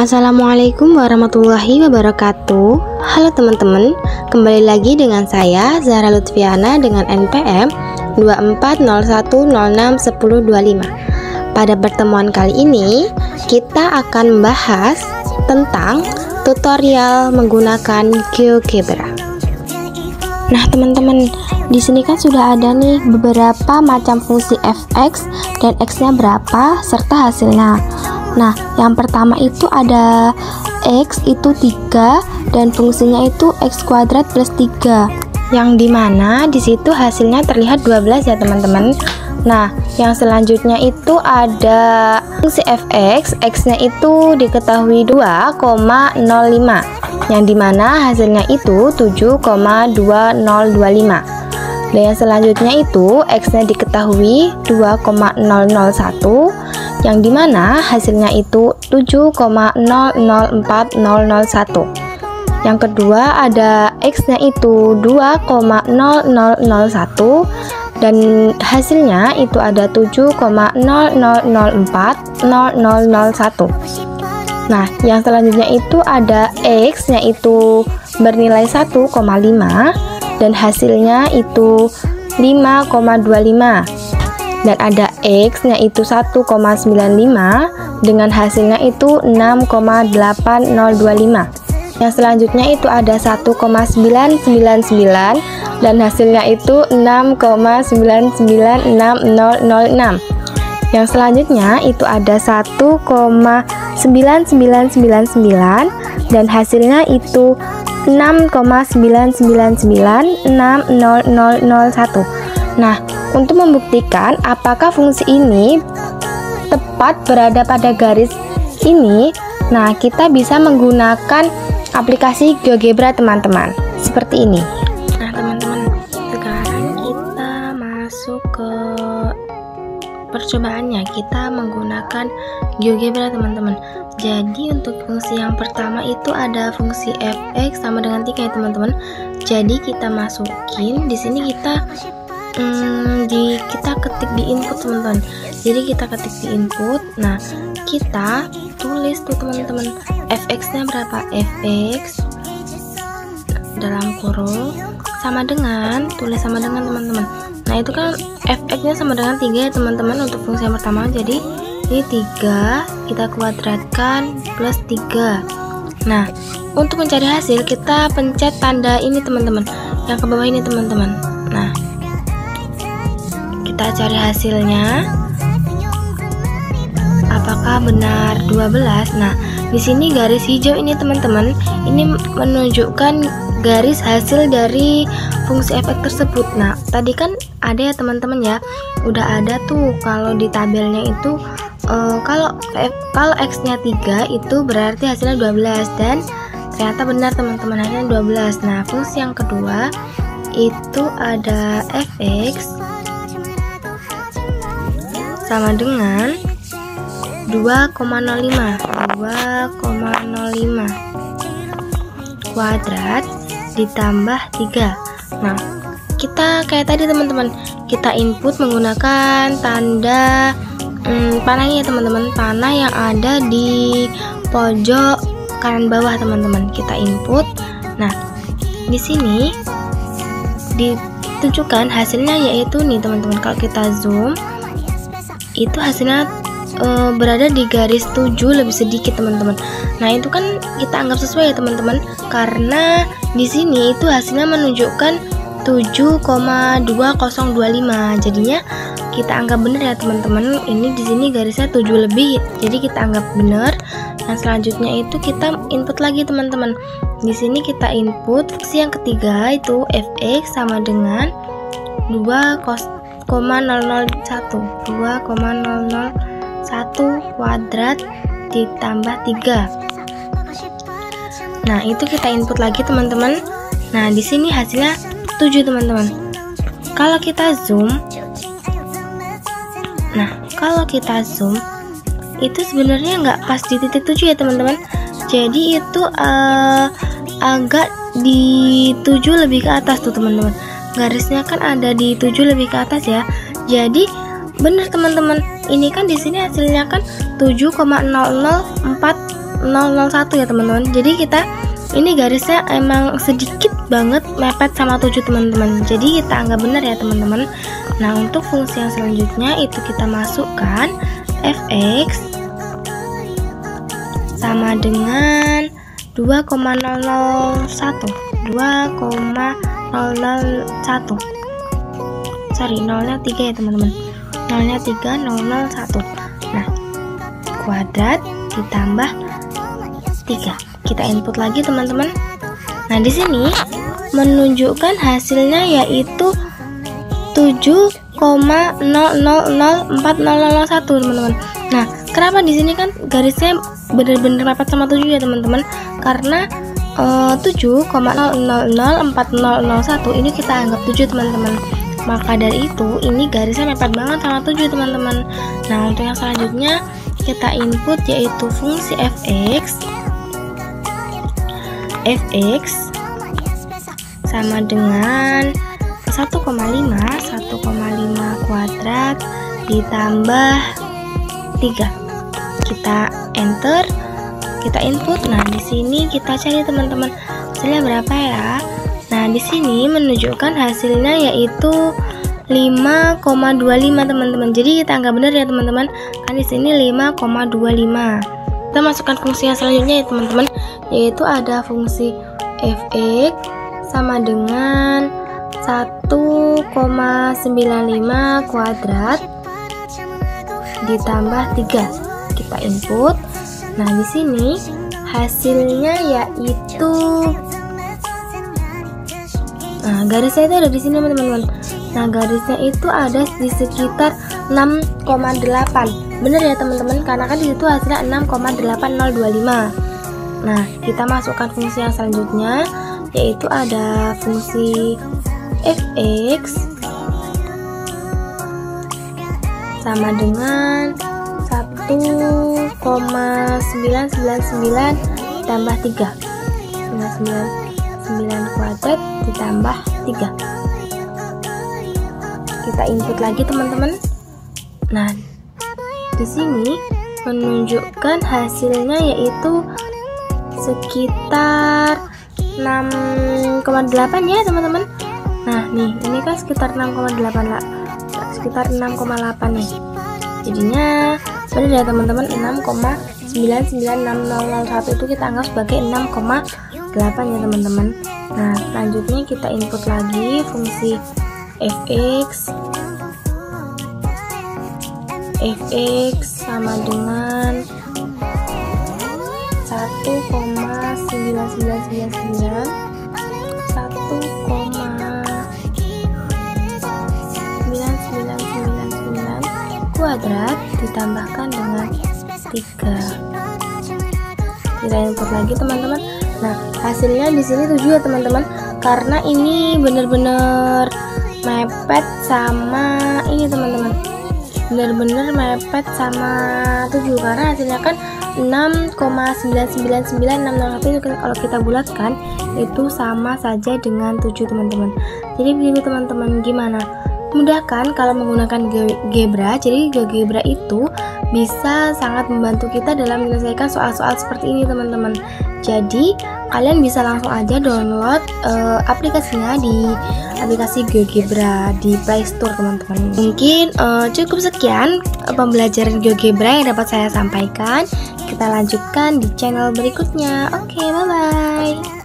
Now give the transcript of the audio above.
Assalamualaikum warahmatullahi wabarakatuh. Halo teman-teman, kembali lagi dengan saya Zahra Lutfiana dengan NPM 2401061025. Pada pertemuan kali ini kita akan membahas tentang tutorial menggunakan GeoGebra. Nah teman-teman, di sini kan sudah ada nih beberapa macam fungsi fx dan x-nya berapa serta hasilnya. Nah, yang pertama itu ada x itu 3 dan fungsinya itu x kuadrat plus 3. Yang dimana di situ hasilnya terlihat 12 ya teman-teman. Nah, yang selanjutnya itu ada fungsi fx, x-nya itu diketahui 2,05. Yang dimana hasilnya itu 7,2025. Dan yang selanjutnya itu x-nya diketahui 2,001, yang dimana hasilnya itu 7,004001. Yang kedua ada x-nya itu 2,0001 dan hasilnya itu ada 7,004001. Nah, yang selanjutnya itu ada x-nya itu bernilai 1,5 dan hasilnya itu 5,25. Dan ada x-nya itu 1,95 dengan hasilnya itu 6,8025. Yang selanjutnya itu ada 1,999 dan hasilnya itu 6,996006. Yang selanjutnya itu ada 1,9999 dan hasilnya itu 6,9996001. Nah, untuk membuktikan apakah fungsi ini tepat berada pada garis ini, nah kita bisa menggunakan aplikasi GeoGebra teman-teman, seperti ini. Nah teman-teman, sekarang kita masuk ke percobaannya. Kita menggunakan GeoGebra teman-teman. Jadi untuk fungsi yang pertama itu ada fungsi fx sama dengan 3 ya teman-teman. Jadi kita masukin di sini, kita ketik di input teman-teman. Jadi kita ketik di input. Nah, kita tulis tuh teman-teman, fx-nya berapa? Fx dalam kurung sama dengan, tulis sama dengan teman-teman. Nah, itu kan fx-nya sama dengan 3 ya teman-teman untuk fungsi yang pertama. Jadi ini 3 kita kuadratkan plus 3. Nah, untuk mencari hasil kita pencet tanda ini teman-teman, yang ke bawah ini teman-teman. Nah, kita cari hasilnya apakah benar 12. Nah, di sini garis hijau ini teman-teman, ini menunjukkan garis hasil dari fungsi fx tersebut. Nah, tadi kan ada ya teman-teman ya, udah ada tuh kalau di tabelnya itu kalau x-nya 3 itu berarti hasilnya 12 dan ternyata benar teman-teman, hasilnya 12. Nah, fungsi yang kedua itu ada fx sama dengan 2,05 kuadrat ditambah 3. Nah, kita kayak tadi teman-teman, kita input menggunakan tanda panahnya ya teman-teman, panah yang ada di pojok kanan bawah teman-teman. Kita input. Nah, di sini ditunjukkan hasilnya yaitu nih teman-teman. Kalau kita zoom itu hasilnya berada di garis 7 lebih sedikit teman-teman. Nah, itu kan kita anggap sesuai ya teman-teman, karena di sini itu hasilnya menunjukkan 7,2025. Jadinya kita anggap benar ya teman-teman. Ini di sini garisnya 7 lebih, jadi kita anggap benar. Yang selanjutnya itu kita input lagi teman-teman. Di sini kita input fungsi yang ketiga itu fx sama dengan 2,001 kuadrat ditambah 3. Nah, itu kita input lagi teman-teman. Nah, di sini hasilnya 7 teman-teman. Kalau kita zoom, nah kalau kita zoom itu sebenarnya nggak pas di titik 7 ya teman-teman. Jadi itu agak di 7 lebih ke atas tuh teman-teman. Garisnya kan ada di 7 lebih ke atas ya. Jadi benar teman-teman, ini kan di sini hasilnya kan 7,0040 001 ya teman-teman. Jadi kita ini garisnya emang sedikit banget mepet sama 7 teman-teman. Jadi kita anggap benar ya teman-teman. Nah, untuk fungsi yang selanjutnya itu kita masukkan fx sama dengan 2,001 sorry, nolnya 3 ya teman-teman. Nolnya 3, 001. Nah, kuadrat ditambah 3. Kita input lagi teman-teman. Nah, di sini menunjukkan hasilnya yaitu 7,004001 teman-teman. Nah, kenapa di sini kan garisnya benar-benar mepet sama 7 ya teman-teman? Karena 7,004001 ini kita anggap 7 teman-teman. Maka dari itu ini garisnya mepet banget sama 7 teman-teman. Nah, untuk yang selanjutnya kita input yaitu fungsi fx sama dengan 1,5 kuadrat ditambah 3. Kita enter, kita input. Nah, di sini kita cari teman-teman hasilnya berapa ya. Nah, di sini menunjukkan hasilnya yaitu 5,25 teman-teman. Jadi kita anggap benar ya teman-teman. Kan di sini 5,25. Kita masukkan fungsi yang selanjutnya ya teman-teman, yaitu ada fungsi fx sama dengan 1,95 kuadrat ditambah 3. Kita input. Nah, di sini hasilnya yaitu garisnya itu ada di sini teman-teman. Nah, garisnya itu ada di sekitar 6,8. Bener ya teman-teman, karena kan di situ hasilnya 6,8025. Nah, kita masukkan fungsi yang selanjutnya yaitu ada fungsi fx sama dengan 1,999 tambah 3. 999 kuadrat ditambah 3. Kita input lagi teman-teman. Nah, di sini menunjukkan hasilnya yaitu sekitar 6,8 ya teman-teman. Nah, nih ini kan sekitar 6,8 lah, sekitar 6,8 nih. Jadinya benar ya teman-teman, 6,996001 itu kita anggap sebagai 6,8 ya teman-teman. Nah, selanjutnya kita input lagi fungsi fx sama dengan 1,9999 kuadrat ditambahkan dengan 3. Kita input lagi teman-teman. Nah, hasilnya di sini 7 ya teman-teman, karena ini benar-benar mepet sama ini teman-teman. Benar-benar mepet sama 7 karena hasilnya kan 6,999601 itu kalau kita bulatkan itu sama saja dengan 7 teman-teman. Jadi begitu teman-teman, gimana? Mudah kan kalau menggunakan GeoGebra? Jadi GeoGebra itu bisa sangat membantu kita dalam menyelesaikan soal-soal seperti ini teman-teman. Jadi kalian bisa langsung aja download aplikasinya di aplikasi GeoGebra di Play Store teman-teman. Mungkin cukup sekian pembelajaran GeoGebra yang dapat saya sampaikan. Kita lanjutkan di channel berikutnya. Oke, bye-bye.